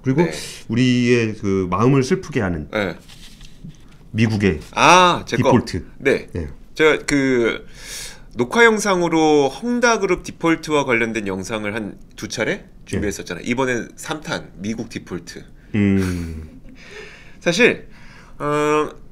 그리고 네. 우리의 그 마음을 슬프게 하는 네. 미국의 제 거. 디폴트. 네. 네. 제가 그 녹화 영상으로 헝다그룹 디폴트와 관련된 영상을 한 2차례 준비했었잖아요. 이번엔 3탄 미국 디폴트. 사실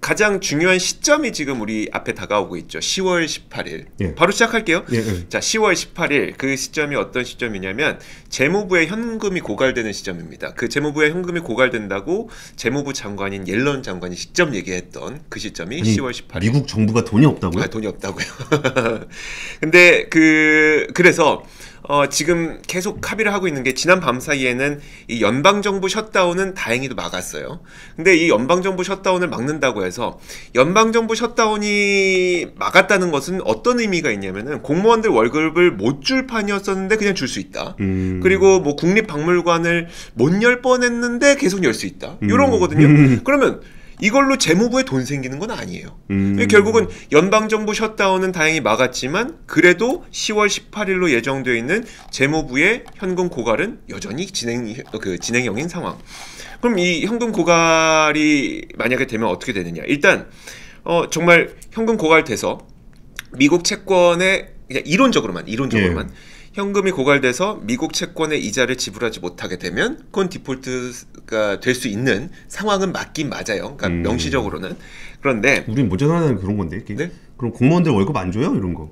가장 중요한 시점이 지금 우리 앞에 다가오고 있죠. 10월 18일. 예. 바로 시작할게요. 예. 자, 10월 18일 그 시점이 어떤 시점이냐면 재무부에 현금이 고갈되는 시점입니다. 그 재무부에 현금이 고갈된다고 재무부 장관인 옐런 장관이 직접 얘기했던 그 시점이 아니, 10월 18일. 미국 정부가 돈이 없다고요? 돈이 없다고요. 근데 그래서 지금 계속 합의를 하고 있는 게 지난 밤 사이에는 이 연방정부 셧다운은 다행히도 막았어요. 근데 이 연방정부 셧다운을 막는다고 해서 연방정부 셧다운이 막았다는 것은 어떤 의미가 있냐면은 공무원들 월급을 못 줄 판이었었는데 그냥 줄 수 있다. 그리고 뭐 국립박물관을 못 열 뻔했는데 계속 열 수 있다. 이런 거거든요. 그러면 이걸로 재무부에 돈 생기는 건 아니에요. 결국은 연방정부 셧다운은 다행히 막았지만 그래도 10월 18일로 예정되어 있는 재무부의 현금 고갈은 여전히 진행형인 상황. 그럼 이 현금 고갈이 만약에 되면 어떻게 되느냐. 일단 정말 현금 고갈돼서 미국 채권에 그냥 이론적으로만 현금이 고갈돼서 미국 채권의 이자를 지불하지 못하게 되면 그건 디폴트가 될 수 있는 상황은 맞긴 맞아요. 그러니까 명시적으로는. 그런데 우린 먼저 하는 그런 건데. 네? 그럼 공무원들 월급 안 줘요? 이런 거.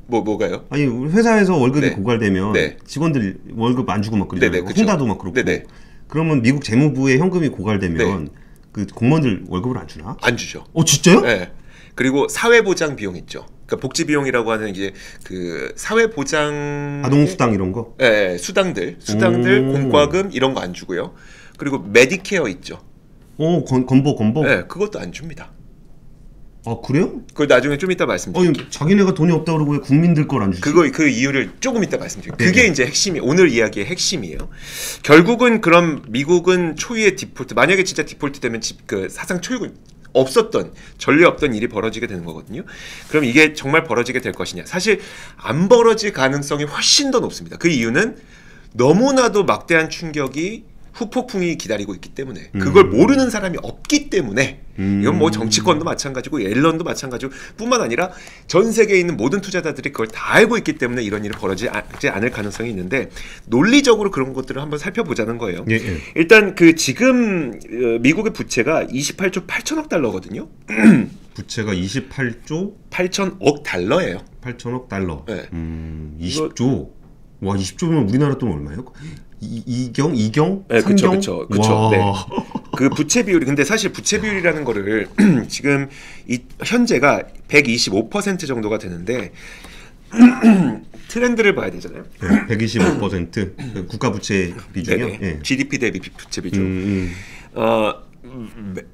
뭐가요? 아니 회사에서 월급이 네. 고갈되면 네. 직원들 월급 안 주고 막 그러잖아요. 네네, 그쵸. 홍다도 막 그렇고. 네네. 그러면 미국 재무부에 현금이 고갈되면 네. 그 공무원들 월급을 안 주나? 안 주죠. 진짜요? 네. 그리고 사회보장 비용 있죠. 그러니까 복지 비용이라고 하는 이제 그 사회보장 아동수당 이런 거? 네, 수당들, 공과금 이런 거 안 주고요. 그리고 메디케어 있죠. 건보. 네, 그것도 안 줍니다. 아 그래요? 그걸 나중에 좀 이따 말씀드릴게요. 자기네가 돈이 없다 그러고 왜 국민들 걸 안 주지? 그 이유를 조금 이따 말씀드릴게요. 네. 그게 이제 핵심이 오늘 이야기의 핵심이에요. 결국은 그럼 미국은 초유의 디폴트, 만약에 진짜 디폴트 되면 그 사상 초유 없었던 전례 없던 일이 벌어지게 되는 거거든요. 그럼 이게 정말 벌어지게 될 것이냐? 사실 안 벌어질 가능성이 훨씬 더 높습니다. 그 이유는 너무나도 막대한 충격이 후폭풍이 기다리고 있기 때문에 그걸 모르는 사람이 없기 때문에 이건 뭐 정치권도 마찬가지고 옐런도 마찬가지고 뿐만 아니라 전 세계에 있는 모든 투자자들이 그걸 다 알고 있기 때문에 이런 일이 벌어지지 않을 가능성이 있는데 논리적으로 그런 것들을 한번 살펴보자는 거예요. 예. 일단 그 지금 미국의 부채가 28조 8천억 달러거든요. 부채가 28조 8천억 달러예요. 8천억 달러. 네. 20조. 와 20조면 우리나라 돈 얼마예요? 이경? 네, 3경? 그쵸. 네. 그 부채 비율이 근데 사실 부채 비율이라는 거를 지금 현재가 125% 정도가 되는데 트렌드를 봐야 되잖아요. 네, 125% 국가 부채 비중이요. 네. GDP 대비 부채 비중.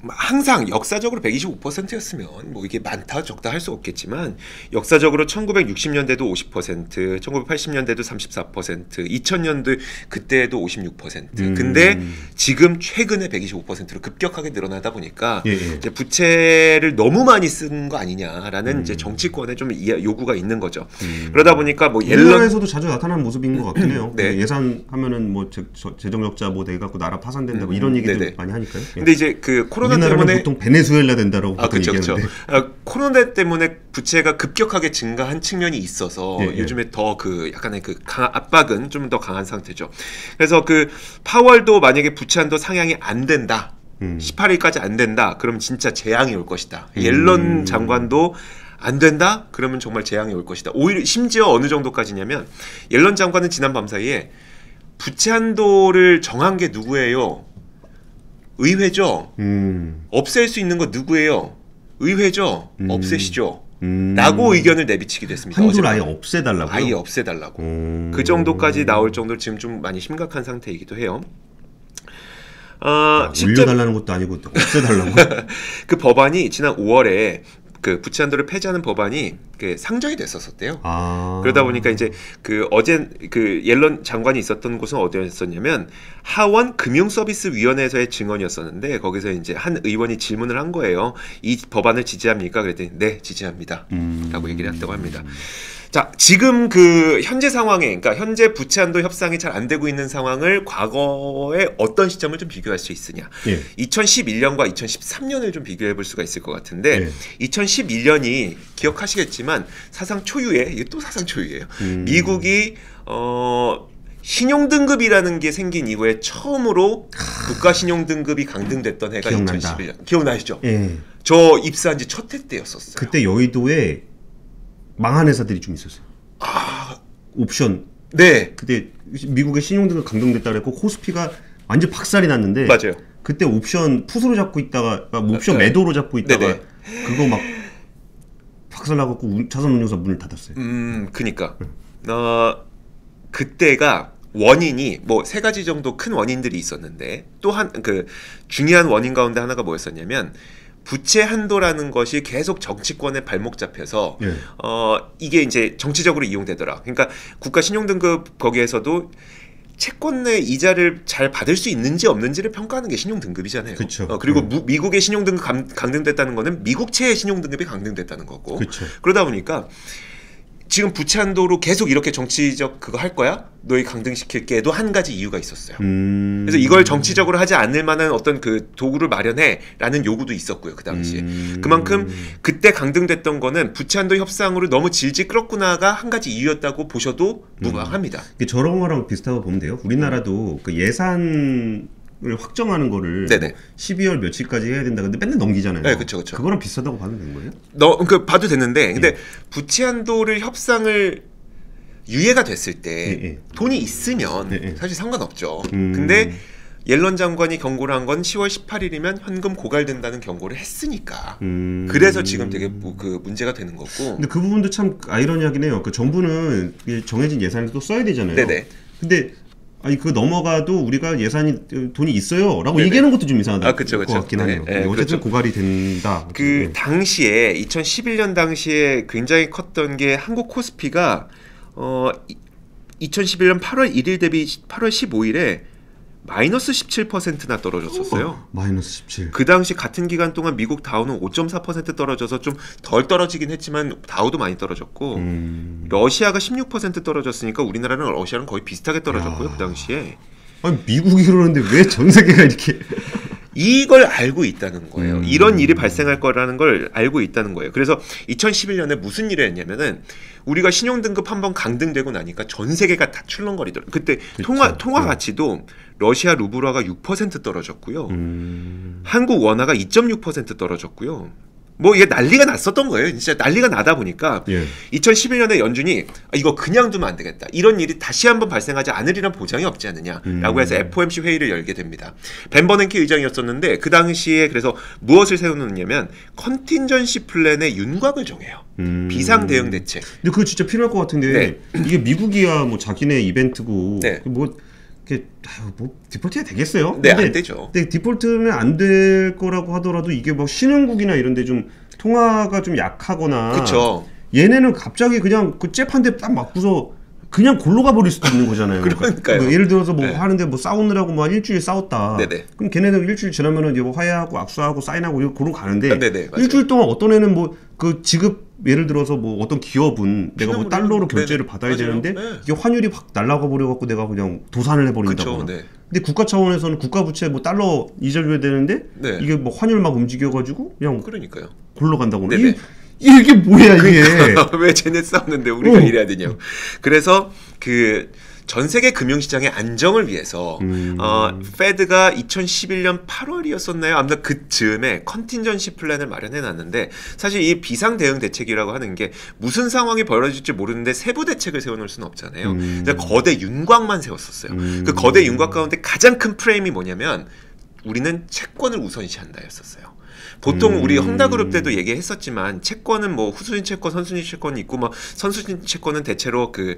항상 역사적으로 125%였으면 뭐 이게 많다 적다 할 수 없겠지만 역사적으로 1960년대도 50%, 1980년대도 34%, 2000년도 그때도 56%. 근데 지금 최근에 125%로 급격하게 늘어나다 보니까 이제 부채를 너무 많이 쓴 거 아니냐라는 이제 정치권에 좀 요구가 있는 거죠. 그러다 보니까 뭐 옐런에서도 자주 나타나는 모습인 것 같긴 해요. 네. 예산하면은 뭐 재정 적자 뭐 돼갖고 나라 파산된다 뭐 이런 얘기들 많이 하니까요. 근데 이제 그 코로나 때문에 보통 베네수엘라 된다라고 그렇죠. 코로나 때문에 부채가 급격하게 증가한 측면이 있어서 요즘에 더 그 약간의 그 압박은 좀 더 강한 상태죠. 그래서 그 파월도 만약에 부채 한도 상향이 안 된다. 18일까지 안 된다. 그럼 진짜 재앙이 올 것이다. 옐런 장관도 안 된다? 그러면 정말 재앙이 올 것이다. 오히려 심지어 어느 정도까지냐면 옐런 장관은 지난 밤 사이에 부채 한도를 정한 게 누구예요? 의회죠. 없앨 수 있는 거 누구예요? 의회죠. 없애시죠. 라고 의견을 내비치기도 했습니다. 한도를 아예 없애달라고요? 아예 없애달라고. 그 정도까지 나올 정도로 지금 좀 많이 심각한 상태이기도 해요. 올려달라는 것도 아니고 없애달라고? 그 법안이 지난 5월에 그 부채 한도를 폐지하는 법안이 상정이 됐었대요. 아. 그러다 보니까 이제 그 어제 그 옐런 장관이 있었던 곳은 어디였었냐면 하원 금융서비스위원회에서의 증언이었었는데 거기서 이제 한 의원이 질문을 한 거예요. 이 법안을 지지합니까? 그랬더니 네, 지지합니다. 라고 얘기를 했다고 합니다. 자, 지금 그 현재 상황에, 그러니까 현재 부채 한도 협상이 잘 안 되고 있는 상황을 과거에 어떤 시점을 좀 비교할 수 있으냐. 예. 2011년과 2013년을 좀 비교해 볼 수가 있을 것 같은데, 예. 2011년이 기억하시겠지만 사상 초유의, 이게 또 사상 초유예요. 미국이 신용등급이라는 게 생긴 이후에 처음으로 국가 신용등급이 강등됐던 해가 기억난다. 2011년. 기억나시죠? 예. 저 입사한 지 첫 해 때였었어요. 그때 여의도에 망한 회사들이 좀 있었어요. 옵션. 네. 그때 미국의 신용등급 강등됐다 그랬고 코스피가 완전 박살이 났는데 맞아요. 그때 옵션 푸스로 잡고 있다가 옵션 매도로 잡고 있다가 네네. 그거 막 박살나갖고 자산운용사 문을 닫았어요. 그니까 그때가 원인이 뭐 세 가지 정도 큰 원인들이 있었는데 또 한 그 중요한 원인 가운데 하나가 뭐였었냐면 부채 한도라는 것이 계속 정치권에 발목 잡혀서 예. 이게 이제 정치적으로 이용되더라. 그러니까 국가 신용등급 거기에서도 채권 내 이자를 잘 받을 수 있는지 없는지를 평가하는 게 신용등급이잖아요. 그쵸. 그리고 미국의 신용등급 강등됐다는 거는 미국채의 신용등급이 강등됐다는 거고. 그쵸. 그러다 보니까 지금 부채 한도로 계속 이렇게 정치적 그거 할 거야? 너희 강등시킬게도 한 가지 이유가 있었어요. 그래서 이걸 정치적으로 하지 않을 만한 어떤 그 도구를 마련해라는 요구도 있었고요. 그 당시에. 그만큼 그때 강등됐던 거는 부채 한도 협상으로 너무 질질 끌었구나가 한 가지 이유였다고 보셔도 무방합니다. 저런 거랑 비슷하고 보면 돼요. 우리나라도 그 예산을 확정하는 거를 네네. 12월 며칠까지 해야 된다. 근데 맨날 넘기잖아요. 네, 그쵸. 그거랑 비슷하다고 봐도 되는 거예요? 그 봐도 됐는데, 근데 부채 한도를 협상을 유예가 됐을 때 돈이 있으면 사실 상관없죠. 근데 옐런 장관이 경고를 한 건 10월 18일이면 현금 고갈된다는 경고를 했으니까. 그래서 지금 되게 그 문제가 되는 거고. 근데 그 부분도 참 아이러니하긴 해요. 그 정부는 정해진 예산을 또 써야 되잖아요. 네네. 근데 아니 그거 넘어가도 우리가 예산이 돈이 있어요라고 얘기하는 것도 좀 이상하다. 그쵸. 것 같긴 하네요. 네, 어쨌든 그렇죠. 고갈이 된다. 그 당시에 2011년 당시에 굉장히 컸던 게 한국 코스피가 2011년 8월 1일 대비 8월 15일에 마이너스 17%나 떨어졌었어요. 마이너스 17. 그 당시 같은 기간 동안 미국 다우는 5.4% 떨어져서 좀 덜 떨어지긴 했지만 다우도 많이 떨어졌고 러시아가 16% 떨어졌으니까 우리나라는 러시아랑 거의 비슷하게 떨어졌고요. 그 당시에. 아니 미국이 그러는데 왜 전 세계가 이렇게 이걸 알고 있다는 거예요. 이런 일이 발생할 거라는 걸 알고 있다는 거예요. 그래서 2011년에 무슨 일을 했냐면은 우리가 신용등급 한번 강등되고 나니까 전 세계가 다 출렁거리더라고요. 그때 통화 가치도 러시아 루블화가 6% 떨어졌고요. 한국 원화가 2.6% 떨어졌고요. 뭐 이게 난리가 났었던 거예요. 진짜 난리가 나다 보니까 2011년에 연준이 이거 그냥 두면 안 되겠다. 이런 일이 다시 한번 발생하지 않으리란 보장이 없지 않느냐라고 해서 FOMC 회의를 열게 됩니다. 벤 버냉키 의장이었었는데 그 당시에 그래서 무엇을 세우느냐면 컨틴전시 플랜의 윤곽을 정해요. 비상 대응 대책. 근데 그거 진짜 필요할 것 같은 게 이게 미국이야 뭐 자기네 이벤트고 뭐 디폴트가 되겠어요? 네, 안 되죠. 근데 디폴트는 안 될 거라고 하더라도 이게 뭐 신흥국이나 이런데 좀 통화가 좀 약하거나. 그렇죠. 얘네는 갑자기 그냥 그 잽 한 대 딱 맞고서 그냥 골로 가버릴 수도 있는 거잖아요. 그러니까요. 뭐 예를 들어서 뭐 하는데 뭐 싸우느라고 뭐 한 일주일 싸웠다. 네네. 그럼 걔네는 일주일 지나면은 이제 뭐 화해하고 악수하고 사인하고 그런 가는데 네네, 일주일 동안 어떤 애는 뭐 그 지급 예를 들어서 뭐 어떤 기업은 내가 뭐 달러로 결제를 받아야 되는데 이게 환율이 확 날아가 버려 갖고 내가 그냥 도산을 해버린다거나. 근데 국가 차원에서는 국가 부채 뭐 달러 이자 줘야 되는데 이게 뭐 환율 막 움직여 가지고 그냥 그러니까요. 골로 간다거나. 이게 뭐야 이게? 그러니까, 왜 쟤네 싸우는데 우리가 이래야 되냐고. 그래서 그 전 세계 금융시장의 안정을 위해서 페드가 2011년 8월이었었나요? 아무튼 그즈음에 컨틴전시 플랜을 마련해놨는데 사실 이 비상 대응 대책이라고 하는 게 무슨 상황이 벌어질지 모르는데 세부 대책을 세워놓을 수는 없잖아요. 그래서 거대 윤곽만 세웠었어요. 그 거대 윤곽 가운데 가장 큰 프레임이 뭐냐면 우리는 채권을 우선시한다였었어요. 보통 우리 헝다그룹 때도 얘기했었지만 채권은 뭐 후순위 채권, 선순위 채권이 있고 뭐 선순위 채권은 대체로 그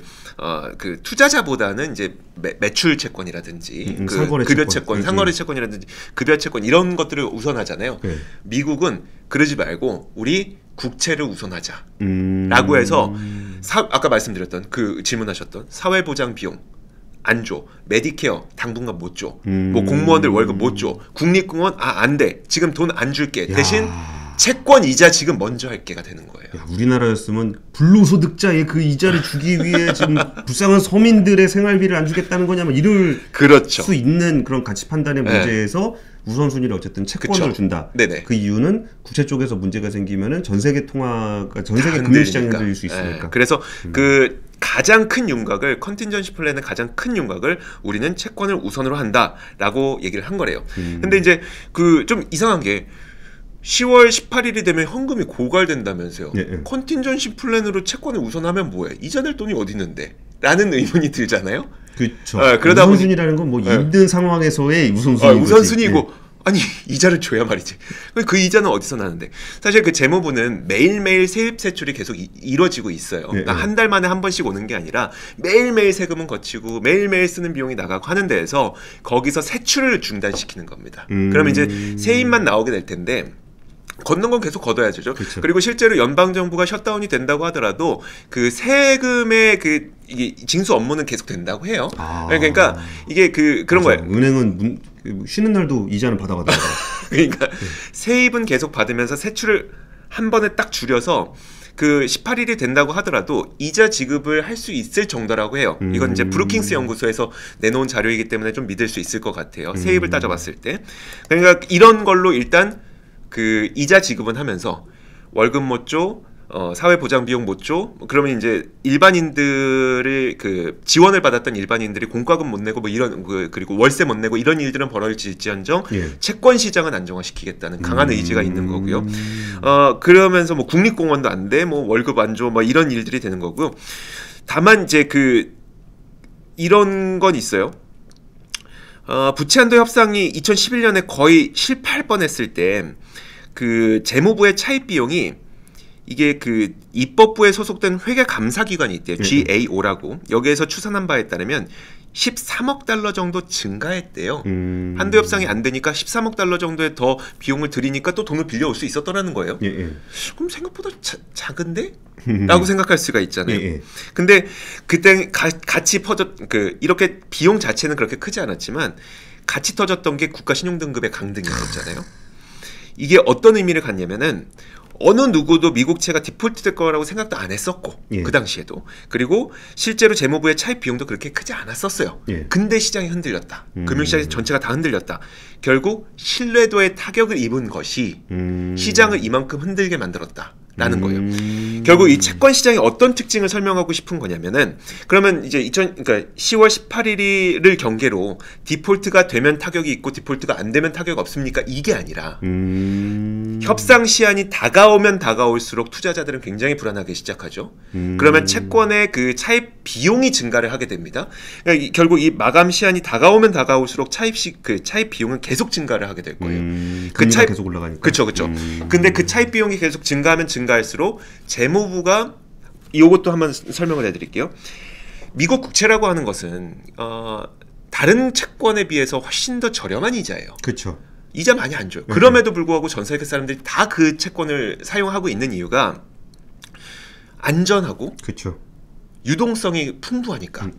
투자자보다는 이제 매출 채권이라든지 그 급여 채권, 상거래 채권이라든지 급여 채권 이런 것들을 우선하잖아요. 미국은 그러지 말고 우리 국채를 우선하자라고 해서 아까 말씀드렸던 그 질문하셨던 사회보장 비용 안 줘. 메디케어 당분간 못 줘. 뭐 공무원들 월급 못 줘. 국립공원 안 돼. 지금 돈 안 줄게. 대신 채권 이자 지금 먼저 할게가 되는 거예요. 야, 우리나라였으면 불로소득자의 그 이자를 주기 위해 지금 불쌍한 서민들의 생활비를 안 주겠다는 거냐면 이럴 그렇죠. 수 있는 그런 가치 판단의 문제에서 우선순위를 어쨌든 채권을 그쵸. 준다. 네네. 그 이유는 국채 쪽에서 문제가 생기면은 전 세계 통화가 전 세계 금융시장이 흔들릴 수 있으니까. 그래서 그 가장 큰 윤곽을 컨틴전시 플랜의 가장 큰 윤곽을 우리는 채권을 우선으로 한다라고 얘기를 한 거래요. 근데 이제 그 좀 이상한 게 10월 18일이 되면 현금이 고갈된다면서요. 컨틴전시 플랜으로 채권을 우선하면 뭐해? 이자 낼 돈이 어디 있는데? 라는 의문이 들잖아요. 그렇죠. 그러다 우선순위라는 건 뭐 힘든 상황에서의 우선순위인 거지. 우선순위고 아니 이자를 줘야 말이지. 그 이자는 어디서 나는데? 사실 그 재무부는 매일매일 세입 세출이 계속 이루어지고 있어요. 그러니까 한 달 만에 한 번씩 오는 게 아니라 매일매일 세금은 거치고 매일매일 쓰는 비용이 나가고 하는 데에서 거기서 세출을 중단시키는 겁니다. 그러면 이제 세입만 나오게 될 텐데 걷는 건 계속 걷어야죠. 그쵸. 그리고 실제로 연방 정부가 셧다운이 된다고 하더라도 그 세금의 그 이게 징수 업무는 계속 된다고 해요. 그러니까 이게 그런 거예요. 은행은 쉬는 날도 이자는 받아가더라고요. 그러니까 세입은 계속 받으면서 세출을 한 번에 딱 줄여서 그 18일이 된다고 하더라도 이자 지급을 할 수 있을 정도라고 해요. 이건 이제 브루킹스 연구소에서 내놓은 자료이기 때문에 좀 믿을 수 있을 것 같아요. 세입을 따져봤을 때. 그러니까 이런 걸로 일단 그 이자 지급은 하면서 월급 못 줘, 사회보장 비용 못 줘. 그러면 이제 일반인들의 그 지원을 받았던 일반인들이 공과금 못 내고 뭐 이런 그리고 월세 못 내고 이런 일들은 벌어질지언정 채권 시장은 안정화시키겠다는 강한 의지가 있는 거고요. 그러면서 뭐 국립공원도 안 돼, 뭐 월급 안 줘, 뭐 이런 일들이 되는 거고요. 다만 이제 그 이런 건 있어요. 부채 한도 협상이 2011년에 거의 실패할 뻔했을 때 그 재무부의 차입 비용이 이게 그 입법부에 소속된 회계 감사 기관이 있대요. GAO라고. 여기에서 추산한 바에 따르면 13억 달러 정도 증가했대요. 한도 협상이 안 되니까 13억 달러 정도의 더 비용을 들이니까 또 돈을 빌려올 수 있었더라는 거예요. 그럼 생각보다 작은데? 라고 생각할 수가 있잖아요. 근데 그때 같이 이렇게 비용 자체는 그렇게 크지 않았지만 같이 터졌던 게 국가 신용등급의 강등이었잖아요. 이게 어떤 의미를 갖냐면은 어느 누구도 미국채가 디폴트 될 거라고 생각도 안 했었고 그 당시에도 그리고 실제로 재무부의 차입 비용도 그렇게 크지 않았었어요. 근데 시장이 흔들렸다. 금융시장 전체가 다 흔들렸다. 결국 신뢰도에 타격을 입은 것이 시장을 이만큼 흔들게 만들었다. 라는 거예요. 결국 이 채권 시장의 어떤 특징을 설명하고 싶은 거냐면은 그러면 이제 그러니까 10월 18일을 경계로 디폴트가 되면 타격이 있고 디폴트가 안 되면 타격이 없습니까? 이게 아니라 협상 시한이 다가오면 다가올수록 투자자들은 굉장히 불안하게 시작하죠. 그러면 채권의 그 차입 비용이 증가를 하게 됩니다. 그러니까 결국 이 마감 시한이 다가오면 다가올수록 그 차입 비용은 계속 증가를 하게 될 거예요. 그 차입 계속 올라가니까. 그렇죠. 근데 그 차입 비용이 계속 증가하면 증가할수록 재무부가 이것도 한번 설명을 해드릴게요. 미국 국채라고 하는 것은 다른 채권에 비해서 훨씬 더 저렴한 이자예요. 그렇죠. 이자 많이 안 줘요. 그럼에도 불구하고 전 세계 사람들이 다 그 채권을 사용하고 있는 이유가 안전하고 그렇죠. 유동성이 풍부하니까.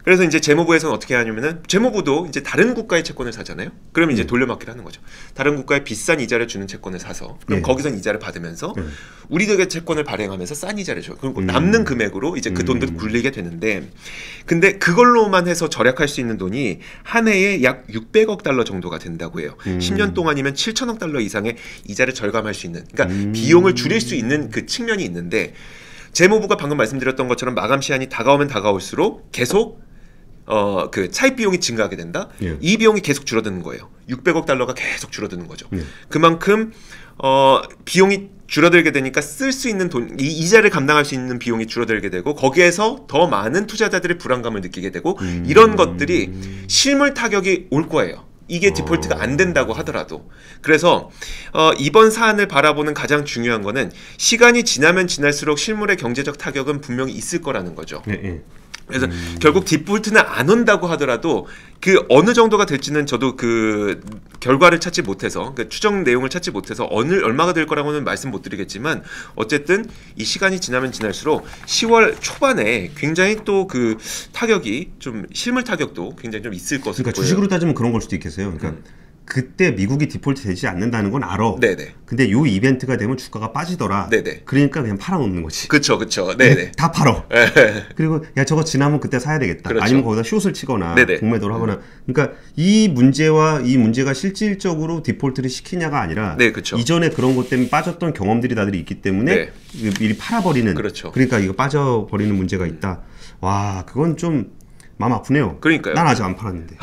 그래서 이제 재무부에서는 어떻게 하냐면은 재무부도 이제 다른 국가의 채권을 사잖아요. 그러면 이제 돌려막기를 하는 거죠. 다른 국가에 비싼 이자를 주는 채권을 사서 그럼 거기선 이자를 받으면서 우리들의 채권을 발행하면서 싼 이자를 줘요. 그리고 남는 금액으로 이제 그 돈도 굴리게 되는데 근데 그걸로만 해서 절약할 수 있는 돈이 한 해에 약 600억 달러 정도가 된다고 해요. 10년 동안이면 7천억 달러 이상의 이자를 절감할 수 있는 그러니까 비용을 줄일 수 있는 그 측면이 있는데 재무부가 방금 말씀드렸던 것처럼 마감 시한이 다가오면 다가올수록 계속 그 차입 비용이 증가하게 된다. 이 비용이 계속 줄어드는 거예요. 600억 달러가 계속 줄어드는 거죠. 그만큼 비용이 줄어들게 되니까 쓸 수 있는 돈, 이 이자를 감당할 수 있는 비용이 줄어들게 되고 거기에서 더 많은 투자자들의 불안감을 느끼게 되고 이런 것들이 실물 타격이 올 거예요. 이게 디폴트가 안 된다고 하더라도. 그래서 이번 사안을 바라보는 가장 중요한 거는 시간이 지나면 지날수록 실물의 경제적 타격은 분명히 있을 거라는 거죠. 네. 그래서 결국 디폴트는 안 온다고 하더라도 그 어느 정도가 될지는 저도 그 결과를 찾지 못해서 그 추정 내용을 찾지 못해서 얼마가 될 거라고는 말씀 못 드리겠지만 어쨌든 이 시간이 지나면 지날수록 10월 초반에 굉장히 또 그 타격이 좀 실물 타격도 굉장히 좀 있을 것으로 그러니까 보여요. 주식으로 따지면 그런 걸 수도 있겠어요. 그러니까 그때 미국이 디폴트 되지 않는다는 건 알아. 네네. 근데 요 이벤트가 되면 주가가 빠지더라. 네네. 그러니까 그냥 팔아놓는 거지. 그쵸. 네네. 다 팔어. 네. 그리고 야 저거 지나면 그때 사야 되겠다. 그렇죠. 아니면 거기다 숏을 치거나 네네. 공매도를 하거나. 그러니까 이 문제가 실질적으로 디폴트를 시키냐가 아니라 네, 그쵸. 이전에 그런 것 때문에 빠졌던 경험들이 다들 있기 때문에 네. 미리 팔아버리는. 그렇죠. 그러니까 이거 빠져버리는 문제가 있다. 와 그건 좀 마음 아프네요. 그러니까요. 난 아직 안 팔았는데.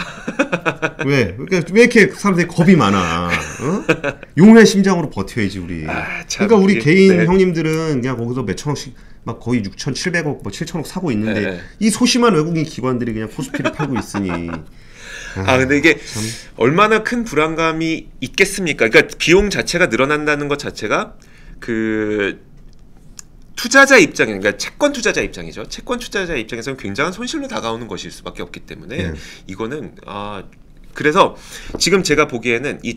왜 이렇게 사람들이 겁이 많아? 어? 용의 심장으로 버텨야지 우리. 그러니까 우리 개인 형님들은 그냥 거기서 몇 천억씩 막 거의 6,700억, 뭐 7천억 사고 있는데 이 소심한 외국인 기관들이 그냥 코스피를 팔고 있으니. 근데 이게 참. 얼마나 큰 불안감이 있겠습니까? 그러니까 비용 자체가 늘어난다는 것 자체가 그 투자자 입장, 그러니까 채권 투자자 입장이죠. 채권 투자자 입장에서는 굉장한 손실로 다가오는 것일 수밖에 없기 때문에 이거는 그래서 지금 제가 보기에는 이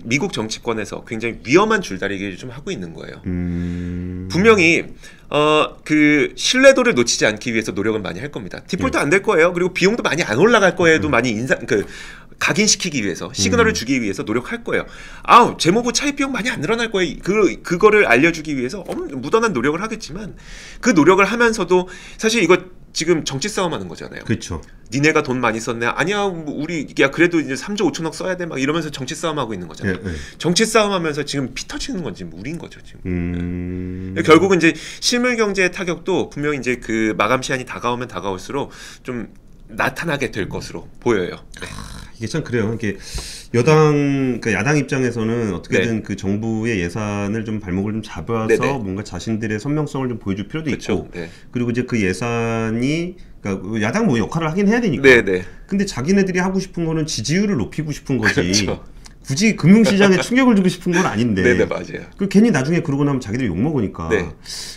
미국 정치권에서 굉장히 위험한 줄다리기를 좀 하고 있는 거예요. 분명히 그 신뢰도를 놓치지 않기 위해서 노력은 많이 할 겁니다. 디폴트 안 될 거예요. 그리고 비용도 많이 안 올라갈 거에도 많이 각인시키기 위해서 시그널을 주기 위해서 노력할 거예요. 재무부 차입 비용 많이 안 늘어날 거예요. 그거를 알려주기 위해서 무던한 노력을 하겠지만 그 노력을 하면서도 사실 이거 지금 정치 싸움하는 거잖아요. 그렇죠. 니네가 돈 많이 썼네. 아니야, 우리 그래도 이제 3조 5천억 써야 돼. 막 이러면서 정치 싸움하고 있는 거잖아요. 정치 싸움하면서 지금 피 터지는 건 지금 우리인 거죠 지금. 결국은 이제 실물 경제의 타격도 분명히 이제 그 마감 시한이 다가오면 다가올수록 좀 나타나게 될 것으로 보여요. 네. 이게 참 그래요. 이게 그러니까 야당 입장에서는 어떻게든 그 정부의 예산을 좀 발목을 좀 잡아서 뭔가 자신들의 선명성을 좀 보여줄 필요도 있고, 그리고 이제 그 예산이 그러니까 야당 뭐 역할을 하긴 해야 되니까. 근데 자기네들이 하고 싶은 거는 지지율을 높이고 싶은 거지. 굳이 금융시장에 충격을 주고 싶은 건 아닌데. 맞아요. 그 괜히 나중에 그러고 나면 자기들이 욕 먹으니까.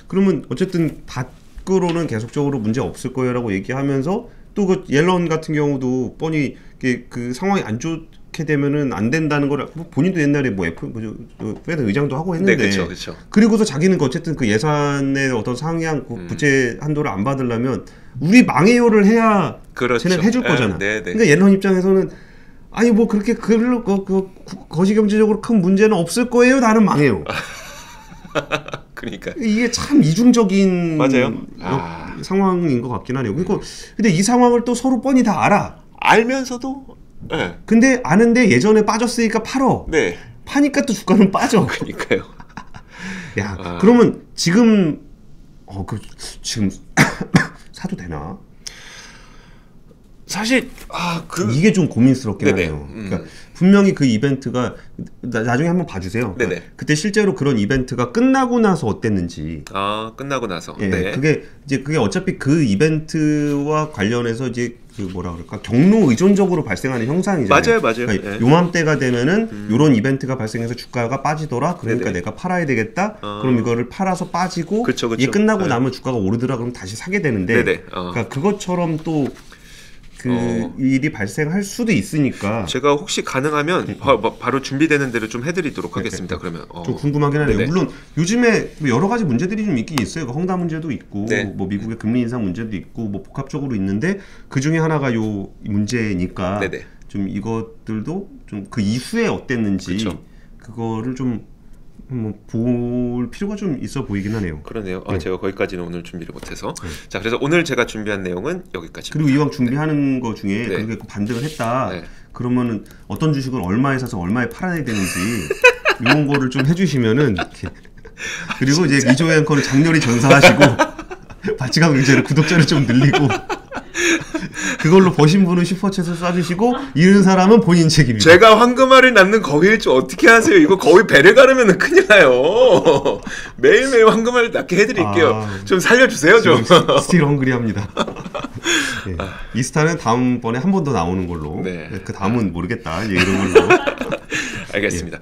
그러면 어쨌든 밖으로는 계속적으로 문제 없을 거예요라고 얘기하면서. 또 그 옐런 같은 경우도 뻔히 그 상황이 안 좋게 되면은 안 된다는 걸 본인도 옛날에 뭐 페드 의장도 하고 했는데 그리고서 자기는 어쨌든 그 예산의 어떤 상향 부채 한도를 안 받으려면 우리 망해요를 해야 쟤는 해줄 거잖아. 그러니까 옐런 입장에서는 아니 뭐 그렇게 거시 경제적으로 큰 문제는 없을 거예요. 나는 망해요. 그러니까 이게 참 이중적인 상황인 것 같긴 하네요. 그리고 근데 이 상황을 또 서로 뻔히 다 알면서도 근데 아는데 예전에 빠졌으니까 팔어. 파니까 또 주가는 빠져. 그러니까요. 야, 그러면 지금 지금 사도 되나? 사실 이게 좀 고민스럽긴 하네요. 그러니까 분명히 그 이벤트가 나중에 한번 봐주세요. 그러니까 그때 실제로 그런 이벤트가 끝나고 나서 어땠는지. 끝나고 나서. 그게 어차피 그 이벤트와 관련해서 이제 그 뭐라 그럴까 경로 의존적으로 발생하는 형상이잖아요. 맞아요. 그러니까 요맘때가 되면은 요런 이벤트가 발생해서 주가가 빠지더라. 그러니까 내가 팔아야 되겠다. 그럼 이거를 팔아서 빠지고 이게 끝나고 나면 주가가 오르더라. 그럼 다시 사게 되는데. 그러니까 그것처럼 또. 일이 발생할 수도 있으니까 제가 혹시 가능하면 바로 준비되는 대로 좀 해드리도록 하겠습니다. 그러면 좀 궁금하긴 하네요. 물론 요즘에 여러 가지 문제들이 좀 있긴 있어요. 헝다 문제도 있고 뭐 미국의 금리 인상 문제도 있고 뭐 복합적으로 있는데 그 중에 하나가 요 문제니까 좀 이것들도 좀 그 이후에 어땠는지 그거를 좀 볼 필요가 좀 있어 보이긴 하네요. 그러네요. 제가 거기까지는 오늘 준비를 못해서. 자, 그래서 오늘 제가 준비한 내용은 여기까지. 그리고 이왕 준비하는 거 중에 그렇게 반등을 했다. 그러면은 어떤 주식을 얼마에 사서 얼마에 팔아야 되는지 이런 거를 좀 해주시면은. 그리고 이제 이조의 앵커는 장렬히 전사하시고 바치가 경제를 구독자를 좀 늘리고. 그걸로 버신 분은 슈퍼챗을 쏴주시고 잃은 사람은 본인 책임입니다. 제가 황금알을 낳는 거위일 줄 어떻게 하세요? 이거 거위 배를 가르면 큰일 나요. 매일매일 황금알을 낳게 해드릴게요. 좀 살려주세요 좀. 스틸 헝그리합니다. 예. 이스타는 다음번에 한 번 더 나오는 걸로. 네. 그 다음은 모르겠다. 이런 걸로. 알겠습니다.